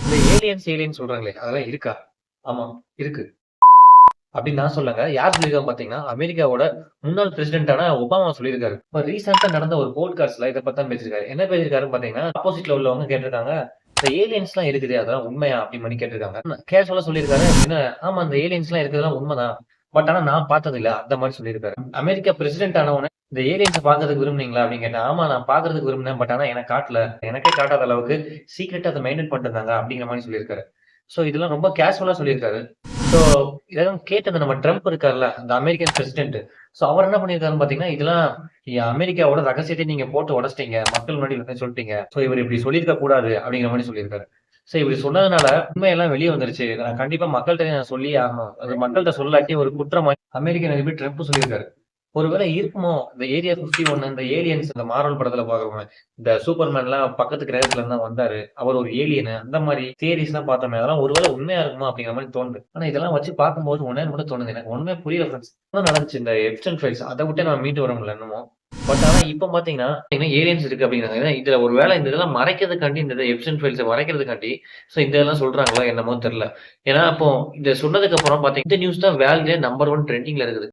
இந்த ஏலியன்ஸ் சொல்றாங்களே அதெல்லாம் இருக்கா? ஆமா, இருக்கு. அப்படின்னு நான் சொல்லங்க. யார் சொல்லியிருக்காங்க பார்த்தீங்கன்னா, அமெரிக்காவோட முன்னாள் பிரசிடென்ட்டான ஒபாமா சொல்லியிருக்காரு. இப்ப ரீசென்ட்டா நடந்த ஒரு போட்காஸ்ட்ல இத பத்தி தான் பேசியிருக்காரு. என்ன பேசியிருக்காருன்னு பார்த்தீங்கன்னா, ஆப்போசிட்ல உள்ளவங்க கேட்டிருக்காங்க. இந்த ஏலியன்ஸ்லாம் இருக்குதே அதெல்லாம் உண்மையா? அப்படின்னு மாரி கேட்டிருக்காங்க. கேஷுவலா சொல்லியிருக்காரு. என்ன ஆமா இந்த ஏலியன்ஸ்லாம் இருக்கிறதெல்லாம் உண்மதான். பட் ஆனா நான் பார்த்தது இல்ல. அந்த மாரி சொல்லியிருக்காரு. அமெரிக்கா பிரசிடென்ட் ஆனவுனே இந்த ஏலியன்ஸ பார்க்கறதுக்கு விரும்புனீங்களா? அப்படின்னு கேட்டேன். ஆமா நான் பார்க்கறதுக்கு விரும்பினேன். பட் ஆனா எனக்கு காட்டல. எனக்கே காட்டாத அளவுக்கு சீக்ரெட்டா அத மெயின்டெயின் பண்ணிட்டு இருந்தாங்க. அப்படிங்கிற மாரி சொல்லியிருக்காரு. சோ இதெல்லாம் ரொம்ப கேஷுவலா சொல்லியிருக்காரு. ஸோ, இதெல்லாம் கேட்டு அந்த நம்ம ட்ரம்ப் இருக்கார்ல, அந்த அமெரிக்கன் பிரசிடென்ட். ஸோ, அவர் என்ன பண்ணியிருக்காருன்னு பார்த்தீங்கன்னா, இதெல்லாம் அமெரிக்காவோட ரகசியத்த நீங்க போட்டு உடைச்சிட்டீங்க. மக்கள் முன்னாடி வந்து சொல்லிட்டீங்க. ஸோ, இவரு இப்படி சொல்லியிருக்க கூடாது அப்படிங்கிற மாரி சொல்லியிருக்காரு. ஸோ, இப்படி சொன்னதுனால உண்மையெல்லாம் வெளிய வந்துருச்சு. நான் கண்டிப்பா மக்கள்ட்ட நான் சொல்லியே ஆகணும். அது மக்கள்ட்ட சொல்லாட்டி ஒரு குற்றமா அமெரிக்கன் அதிபர் ட்ரம்ப் சொல்லியிருக்காரு. ஒருவேளை இருக்குமோ? இந்த ஏரியா 51 இந்த ஏலியன்ஸ் இந்த மார்வல் படத்துல பார்க்குறோமே, இந்த சூப்பர்மேன்லாம் பக்கத்து கிரகத்துல இருந்து தான் வந்தாரு. அவர் ஒரு ஏலியனு அந்த மாரி தியரீஸ்லாம் பார்த்தோமே, அதெல்லாம் ஒருவேளை உண்மையா இருக்குமா? அப்படிங்கிற மாரி தோணுது. ஆனா இதெல்லாம் வச்சு பார்க்கும்போது ஒண்ணே மட்டும் தோணுது. எனக்கு ஒண்ணுமே புரியல ஃபிரெண்ட்ஸ். என்ன நடந்துச்சு இந்த எப்ஸ்டன் ஃபைல்ஸ் அத விட்டே நம்ம மீண்டு வர முடியல இன்னமும். பட் ஆனா இப்ப பார்த்தீங்கன்னா, ஏலியன்ஸ் இருக்கு அப்படிங்கிறாங்க. ஏன்னா இதுல ஒரு வேளை இந்த இதெல்லாம் மறைக்கிறதுக்காண்டி இந்த எப்ஸ்டன் ஃபைல்ஸ மறைக்கிறதுக்காண்டி, ஸோ இந்த இதெல்லாம் சொல்றாங்களோ என்னமோ தெரியல. ஏன்னா அப்போ இத சொன்னதுக்கு அப்புறம் பார்த்தீங்கன்னா, இந்த நியூஸ் தான் வேர்ல்ட்லயே நம்பர் 1 ட்ரெண்டிங்ல இருக்குது.